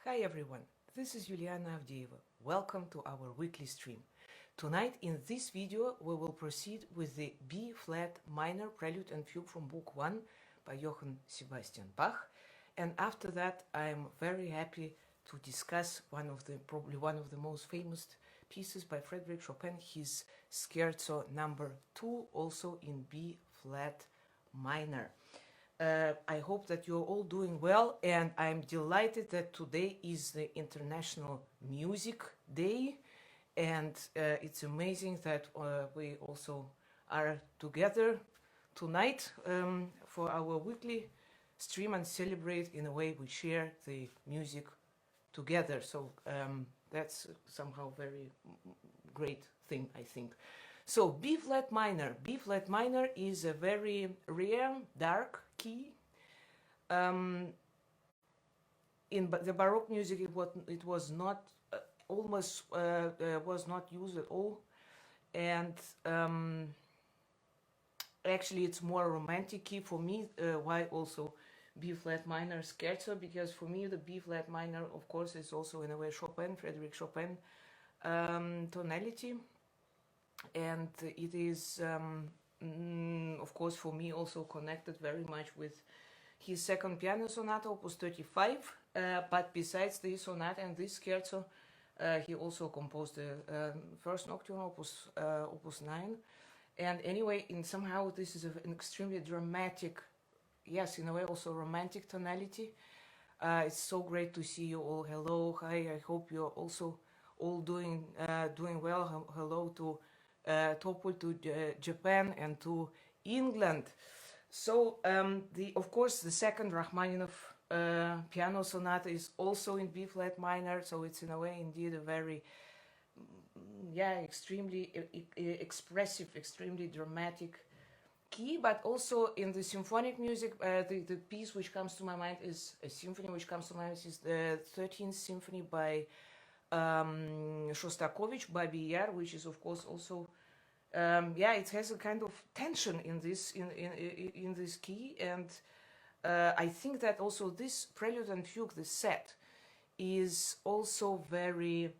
Hi everyone, this is Yulianna Avdeeva. Welcome to our weekly stream. Tonight in this video we will proceed with the B-flat minor Prelude and Fugue from Book I by Johann Sebastian Bach, and after that I am very happy to discuss probably one of the most famous pieces by Frédéric Chopin, his Scherzo No. 2, also in B-flat minor. I hope that you're all doing well, and I'm delighted that today is the International Music Day, and it's amazing that we also are together tonight for our weekly stream and celebrate. In a way, we share the music together, so that's somehow very great thing, I think. So B-flat minor. B-flat minor is a very rare, dark key. In the Baroque music, it was not was not used at all, and actually it's more romantic key for me. Why also B-flat minor scherzo? Because for me the B-flat minor, of course, is also in a way Frédéric Chopin tonality. And it is, of course, for me also connected very much with his second piano sonata, Opus 35. But besides this sonata and this scherzo, he also composed the first nocturne, Opus 9. And anyway, somehow this is an extremely dramatic, yes, in a way also romantic tonality. It's so great to see you all. Hello, hi. I hope you're also all doing well. Hello to Topol, to Japan, and to England. So of course the second Rachmaninoff piano sonata is also in B-flat minor, so it's in a way indeed a very extremely expressive, extremely dramatic key. But also in the symphonic music, the piece which comes to my mind is a symphony which comes to mind is the 13th symphony by Shostakovich, Babi Yar, which is of course also it has a kind of tension in this in this key, and I think that also this Prelude and Fugue, the set, is also very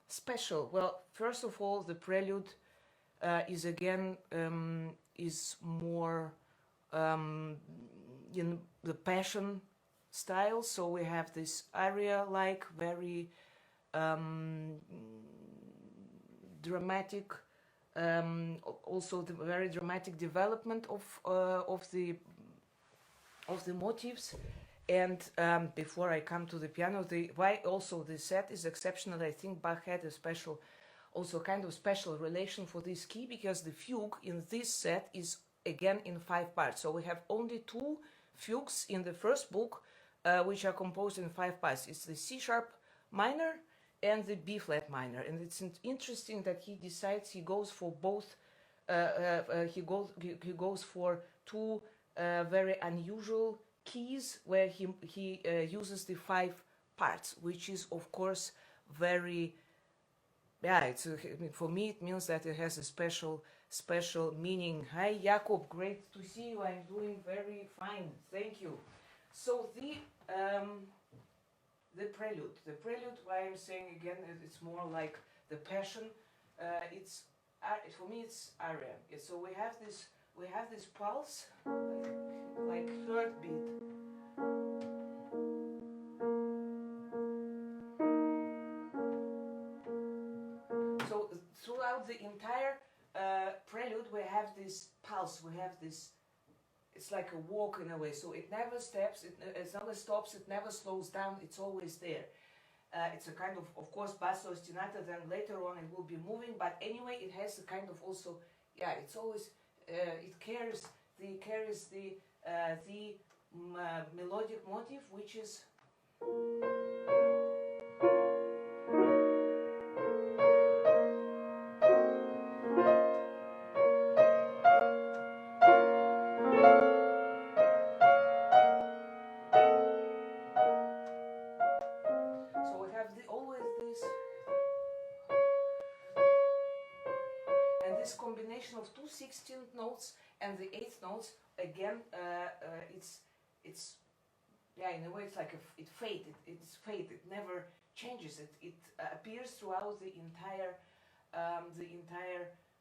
special. Well, first of all, the Prelude is again is more in the Passion style, so we have this aria-like, very dramatic, also the very dramatic development of the motifs. And before I come to the piano, why also the set is exceptional, I think Bach had a special, also kind of special relation for this key, because the fugue in this set is again in 5 parts. So we have only 2 fugues in the first book, which are composed in 5 parts. It's the C sharp minor and the B-flat minor, and it's interesting that he decides he goes for both. He goes for 2 very unusual keys where he uses the 5 parts, which is of course very for me it means that it has a special meaning. Hi Jakob, great to see you. I'm doing very fine, thank you. So the prelude, why I'm saying again, it's more like the Passion. It's for me it's aria. So we have this pulse, like third beat. So throughout the entire prelude we have this pulse. We have this. It's like a walk in a way, so it never stops, it never stops, it never slows down, it's always there. It's a kind of course, basso ostinato, then later on it will be moving, but anyway, it has a kind of also, it's always, it carries the melodic motif, which is combination of 2 16th notes and the 8th notes. Again, it's yeah, in a way it's like it's fate, it never changes, it appears throughout the entire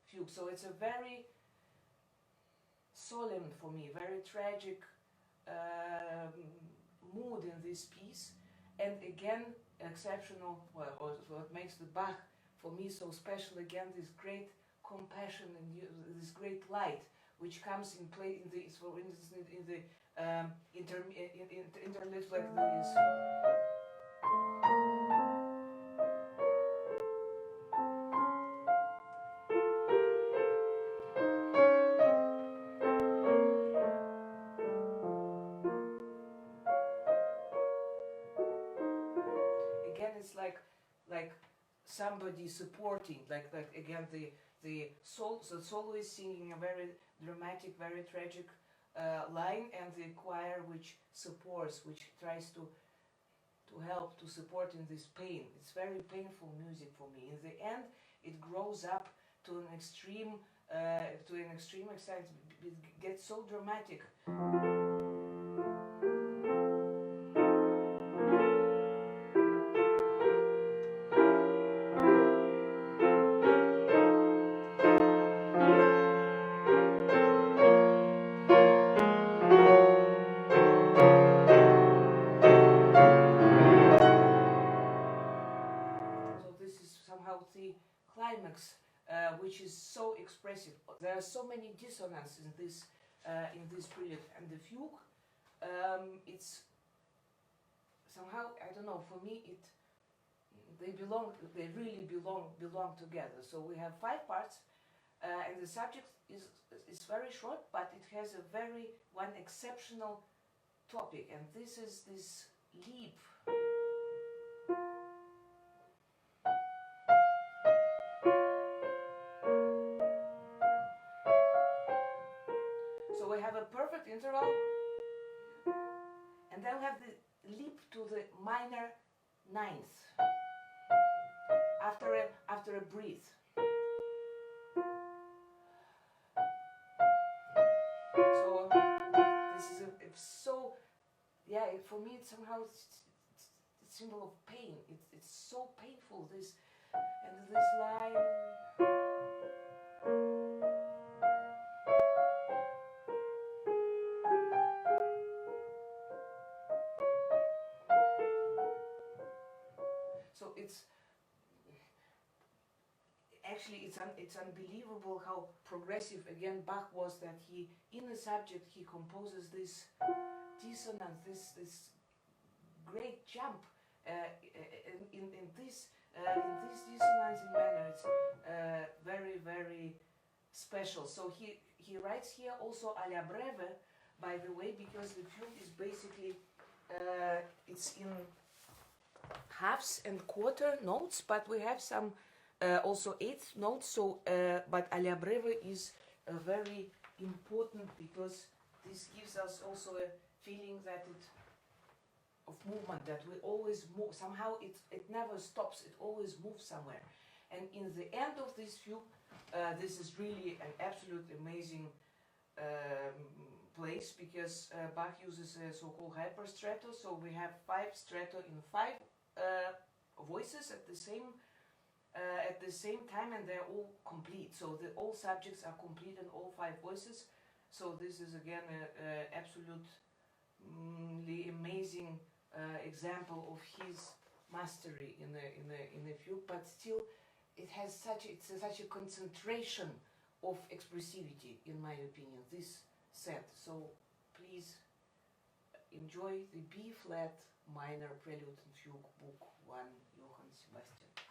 fugue. So it's a very solemn, for me, very tragic mood in this piece, and again exceptional, well, what makes the Bach for me so special, again, this great compassion and this great light which comes in play in the, for instance, in the interludes like this. Again, it's like somebody supporting, like again the solo is singing a very dramatic, very tragic line, and the choir which supports, which tries to help, to support in this pain. It's very painful music for me. In the end, it grows up to an extreme extent. It gets so dramatic. The climax, which is so expressive. There are so many dissonances in this prelude, and the fugue. It's somehow, I don't know. For me, they really belong together. So we have 5 parts, and the subject is very short, but it has a one exceptional topic, and this is this leap. So we have a perfect interval, and then we have the leap to the minor 9th after a breath. So this is so, yeah. For me, it's somehow a symbol of pain. It's so painful. This and this line. So it's unbelievable how progressive again Bach was, that he, in the subject, he composes this dissonance, this great jump in this dissonance manner. It's very special. So he writes here also alla breve, by the way, because the fugue is basically it's in halves and quarter notes, but we have some also 8th notes. So but alla breve is very important, because this gives us also a feeling that of movement, that we always move. Somehow it never stops, it always moves somewhere. And in the end of this fugue, this is really an absolute amazing place, because Bach uses a so-called hyperstretto. So we have 5 stretto in 5 voices at the same time, and they're all complete. So all subjects are complete in all 5 voices. So this is again an absolutely amazing example of his mastery in the fugue. But still, it has such a concentration of expressivity, in my opinion, this set. So please enjoy the B flat minor Prelude and Fugue, Book I, Johann Sebastian Bach.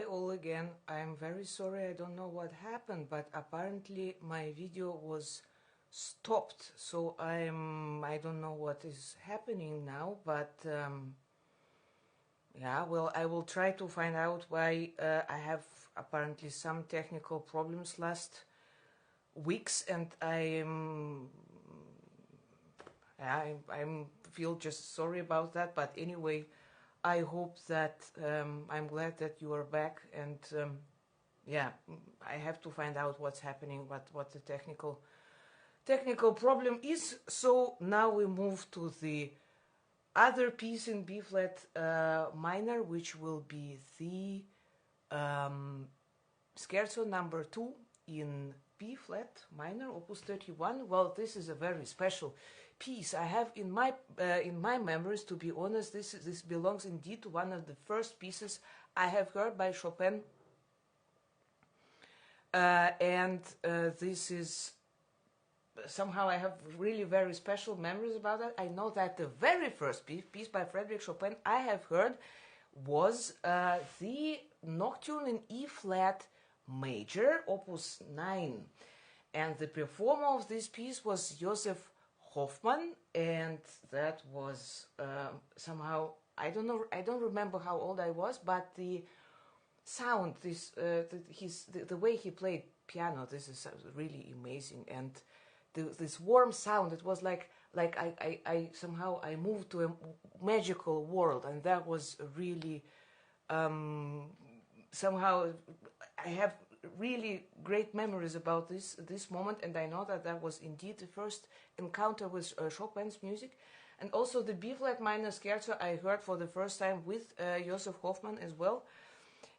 all again. I'm very sorry, I don't know what happened, but apparently my video was stopped, so I don't know what is happening now, but yeah, well, I will try to find out why. I have apparently some technical problems last weeks, and I feel just sorry about that, but anyway, I hope that I'm glad that you are back, and yeah, I have to find out what's happening, what the technical problem is. So now we move to the other piece in B flat minor, which will be the Scherzo number 2 in B flat minor, opus 31. Well, this is a very special piece I have in my memories. To be honest, this belongs indeed to one of the first pieces I have heard by Chopin, and this is somehow I have really very special memories about that. I know that the very first piece by Frédéric Chopin I have heard was the Nocturne in E flat major, opus 9, and the performer of this piece was Joseph Hoffmann, and that was somehow, I don't remember how old I was, but the sound, the way he played piano, this is really amazing, and this warm sound, it was like I somehow I moved to a magical world, and that was really somehow I have really great memories about this moment, and I know that that was indeed the first encounter with Chopin's music. And also the B flat minor scherzo I heard for the first time with Joseph Hoffmann as well,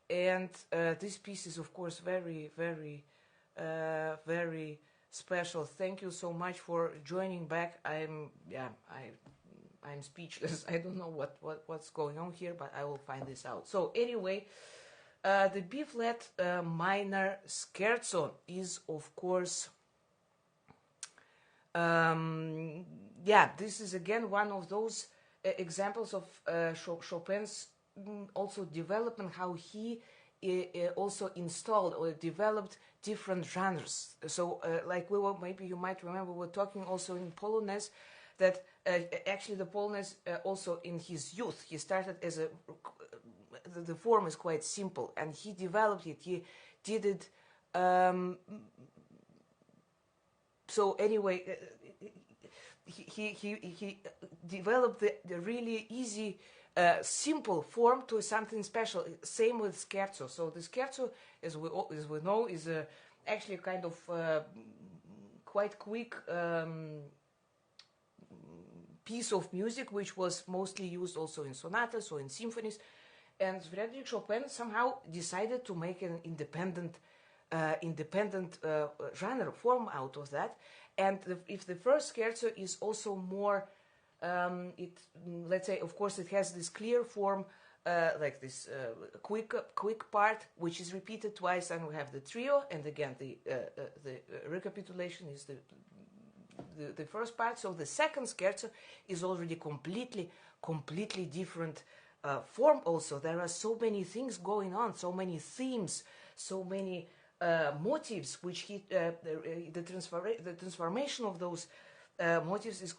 and this piece is of course very special. Thank you so much for joining back. I'm speechless. I don't know what's going on here, but I will find this out. So anyway, the B flat minor scherzo is of course this is again one of those examples of Chopin's also development, how he also installed or developed different genres. So like maybe you might remember, we were talking also in Polonaise that actually the Polonaise also in his youth, he started as the form is quite simple, and he developed it, he did it, so anyway, he developed the really easy simple form to something special. Same with scherzo. So the scherzo, as we know, is actually kind of quite quick piece of music, which was mostly used also in sonatas or in symphonies. And Frédéric Chopin somehow decided to make an independent genre form out of that. And if the first scherzo is also more, let's say, of course, it has this clear form, like this quick part, which is repeated twice, and we have the trio, and again the recapitulation is the first part. So the second scherzo is already completely different form. Also, there are so many things going on, so many themes, so many motives, which the transformation of those motives is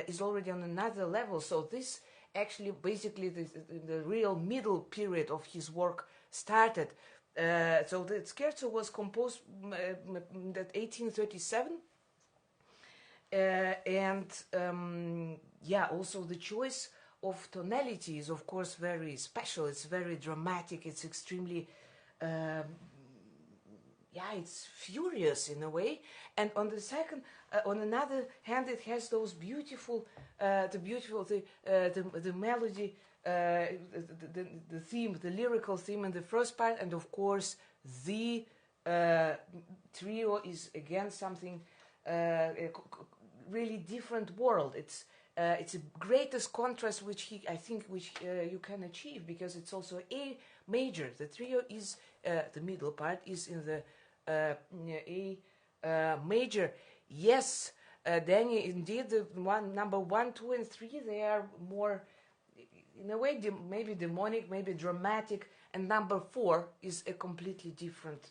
is already on another level. So this actually basically the real middle period of his work started. So the scherzo was composed in 1837, and also the choice of tonality is of course very special. It's very dramatic. It's extremely it's furious in a way, and on another hand, it has those beautiful, the melody, the theme, the lyrical theme in the first part, and of course the trio is again something really different world. It's the greatest contrast which you can achieve, because it's also A major. The trio is the middle part is in the A major. Yes, then indeed the number 1, 2, and 3, they are more in a way, maybe demonic, maybe dramatic, and number 4 is a completely different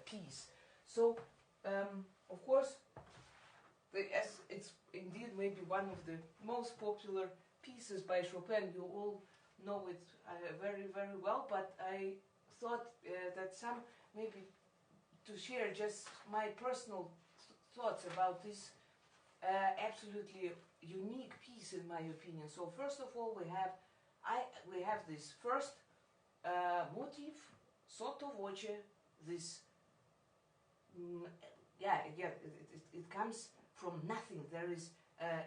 piece. So, of course, as it's indeed maybe one of the most popular pieces by Chopin. You all know it very, very well, but I thought that maybe to share just my personal thoughts about this absolutely unique piece, in my opinion. So first of all, we have this first motif, sotto voce. This, again, it comes from nothing.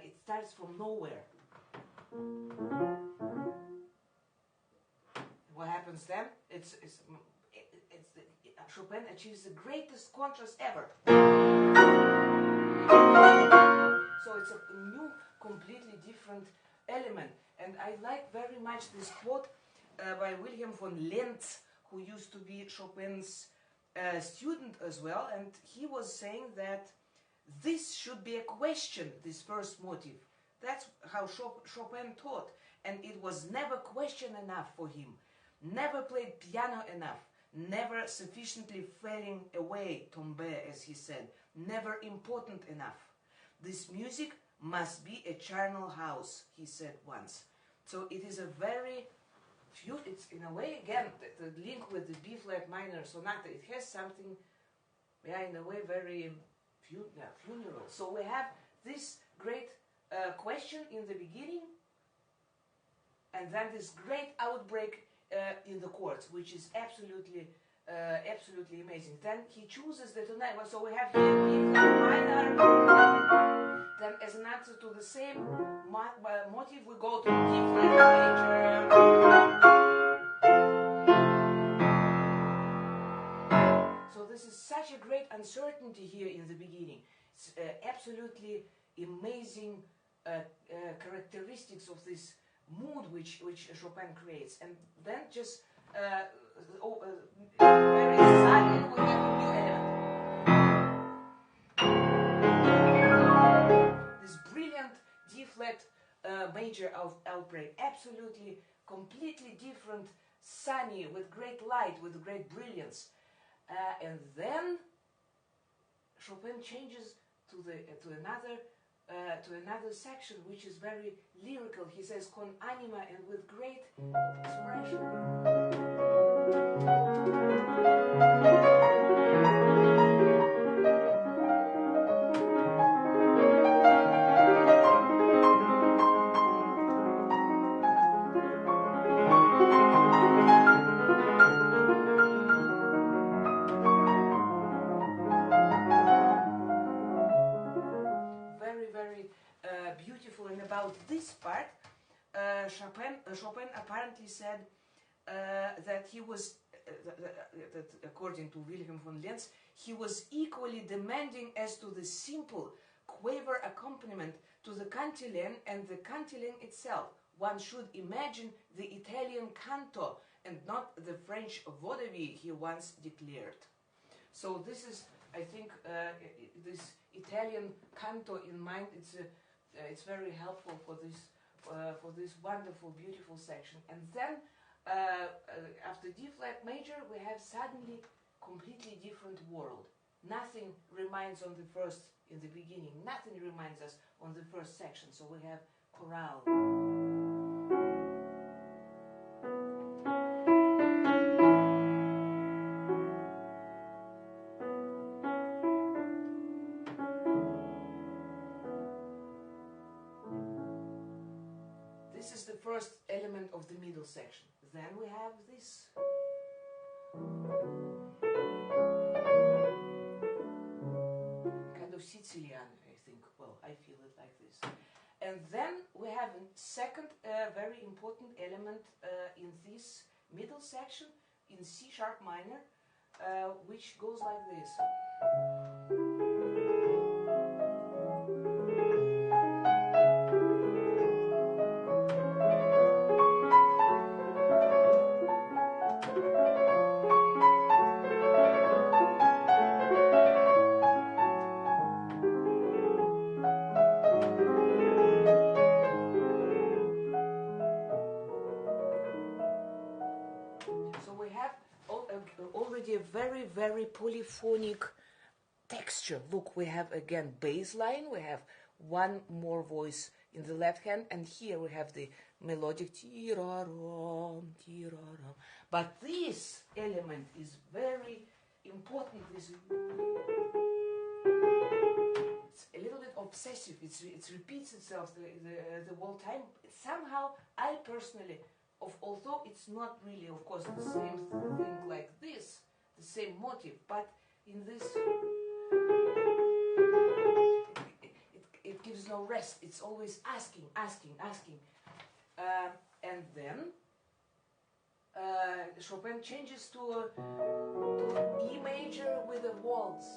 It starts from nowhere. What happens then? Chopin achieves the greatest contrast ever. So it's a new, completely different element. And I like very much this quote by Wilhelm von Lentz, who used to be Chopin's student as well. And he was saying that this should be a question, this first motive. That's how Chopin taught. And it was never question enough for him. Never played piano enough. Never sufficiently fading away, tombe, as he said. Never important enough. This music must be a charnel house, he said once. So it is a very, it's in a way, again, the link with the B-flat minor sonata, it has something, in a way, very funeral. So we have this great question in the beginning, and then this great outbreak in the chords, which is absolutely amazing. Then he chooses the tonality. So we have here B-flat minor. Then, as an answer to the same motive, we go to D-flat major. So this is such a great uncertainty here in the beginning. It's absolutely amazing characteristics of this mood which Chopin creates. And then just very suddenly we have a new element. This brilliant D-flat major outbreak, absolutely, completely different, sunny, with great light, with great brilliance. And then Chopin changes to another section, which is very lyrical. He says con anima, and with great expression. Beautiful. And about this part, Chopin apparently said that he was, that according to Wilhelm von Lentz, he was equally demanding as to the simple quaver accompaniment to the cantilene and the cantilene itself. One should imagine the Italian canto and not the French vaudeville, he once declared. So this is, I think, this Italian canto in mind. It's very helpful for this wonderful, beautiful section. And then after D-flat major, we have suddenly completely different world. Nothing reminds on the first, in the beginning, nothing reminds us on the first section. So we have chorale. This is the first element of the middle section. Then we have this. Kind of Sicilian, I think. Well, I feel it like this. And then we have a second very important element in this middle section, in C sharp minor, which goes like this. already a very, very polyphonic texture. Look, we have again bass line, we have one more voice in the left hand, and here we have the melodic tiraram, tiraram. But this element is very important. It's a little bit obsessive. It repeats itself the whole time. Somehow, I personally, although it's not really, of course, the same thing like this, the same motive, but in this, it gives no rest. It's always asking. And then Chopin changes to E major with a waltz.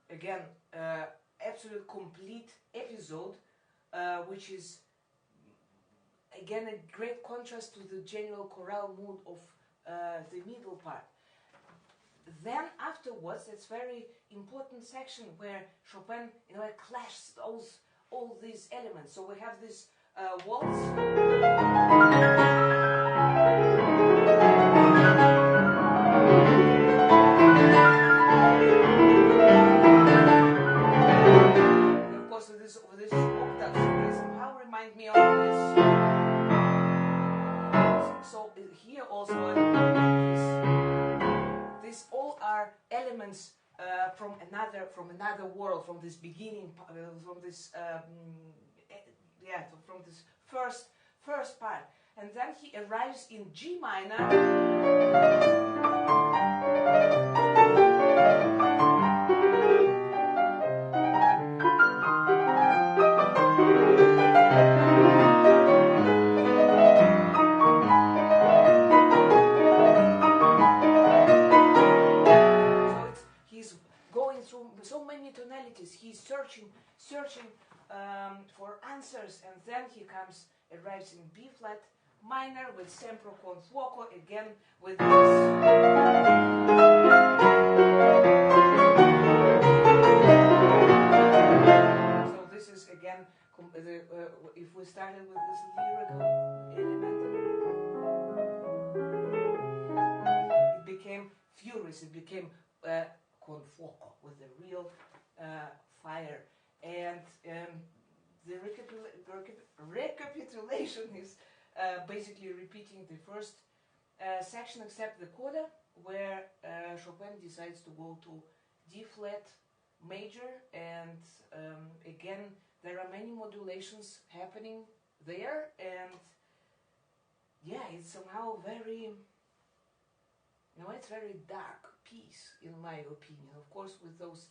Again, absolute complete episode, which is again a great contrast to the general chorale mood of the middle part. Then afterwards, it's very important section where Chopin, clashes all these elements. So we have this waltz. This octave, they somehow remind me of this. So here also, these all are elements from another world, from this beginning, from this from this first part, and then he arrives in G minor. So many tonalities, he's searching for answers, and then he arrives in B flat minor with sempre con fuoco, again with this. So this is again, if we started with this lyrical element, it became furious, it became con fuoco, with the real fire, and the recapitulation is basically repeating the first section except the coda, where Chopin decides to go to D flat major, and again there are many modulations happening there, and yeah, it's somehow very, it's very dark piece, in my opinion. Of course, with those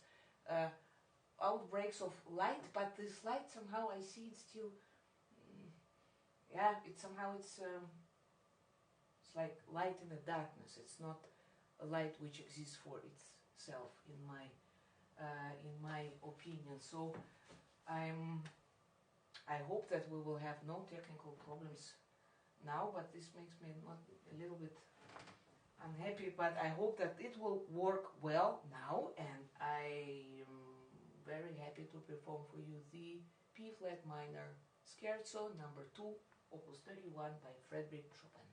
outbreaks of light, but this light somehow I see it still. It's like light in the darkness. It's not a light which exists for itself, in my opinion. So I hope that we will have no technical problems now, but this makes me not a little bit unhappy, but I hope that it will work well now, and I am very happy to perform for you the P flat minor Scherzo number 2, opus 31 by Frédéric Chopin.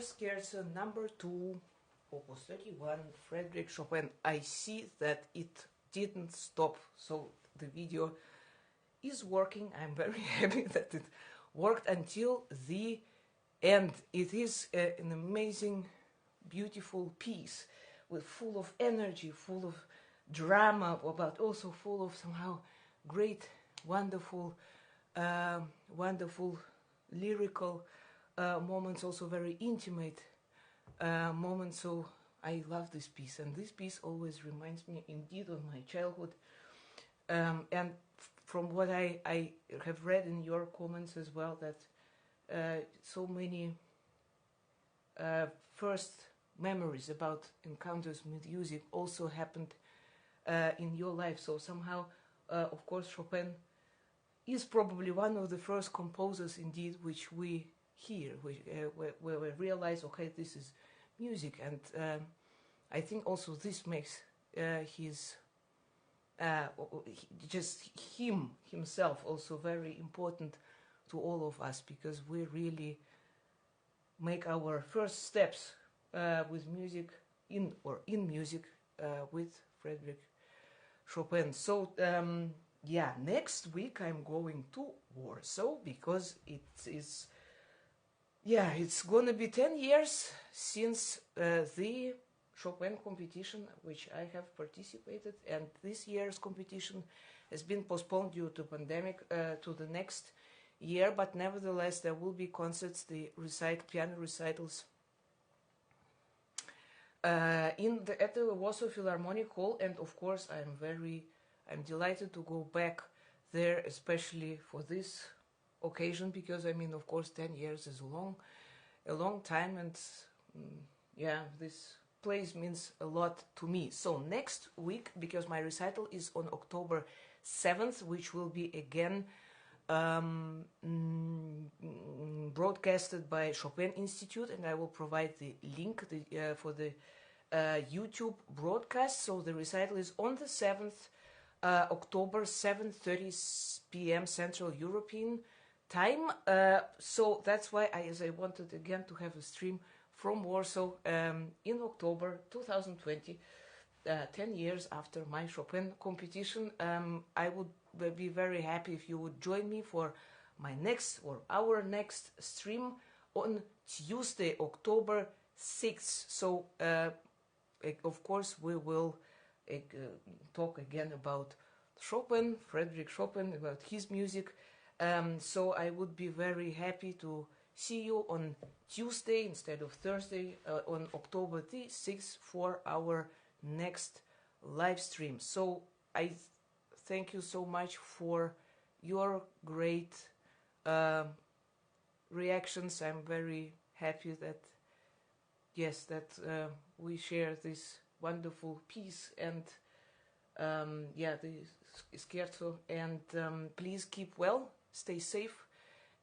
Scherzo number 2, Opus 31, Frédéric Chopin. I see that it didn't stop, so the video is working. I'm very happy that it worked until the end. It is an amazing, beautiful piece with full of energy, full of drama, but also full of somehow great, wonderful, wonderful lyrical moments, also very intimate moments. So I love this piece, and this piece always reminds me indeed of my childhood. And from what I have read in your comments as well, that so many first memories about encounters with music also happened in your life. So somehow, of course, Chopin is probably one of the first composers indeed which we hear, where we realize, okay, this is music. And I think also this makes his just himself also very important to all of us, because we really make our first steps with music in music with Frédéric Chopin. So yeah, next week I'm going to Warsaw, because it is, yeah, it's gonna be 10 years since the Chopin competition which I have participated, and this year's competition has been postponed due to pandemic to the next year, but nevertheless there will be concerts, the piano recitals at the Warsaw Philharmonic Hall, and of course I'm delighted to go back there, especially for this occasion, because I mean, of course, 10 years is a long time, and yeah, this place means a lot to me. So next week, because my recital is on October 7th, which will be again broadcasted by Chopin Institute, and I will provide the link for the YouTube broadcast. So the recital is on the 7th October, 7:30 p.m. Central European time. So that's why I wanted again to have a stream from Warsaw in October 2020, 10 years after my Chopin competition. I would be very happy if you would join me for my next, or our next stream on Tuesday, October 6th. So of course we will talk again about Chopin, Frédéric Chopin, about his music. So I would be very happy to see you on Tuesday instead of Thursday, on October the 6th, for our next live stream. So I thank you so much for your great reactions. I'm very happy that, yes, that we share this wonderful piece, and yeah, the scherzo. And please keep well, stay safe,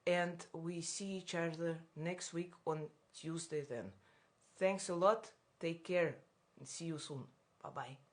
and we see each other next week on Tuesday then. Thanks a lot, take care, and see you soon. Bye bye.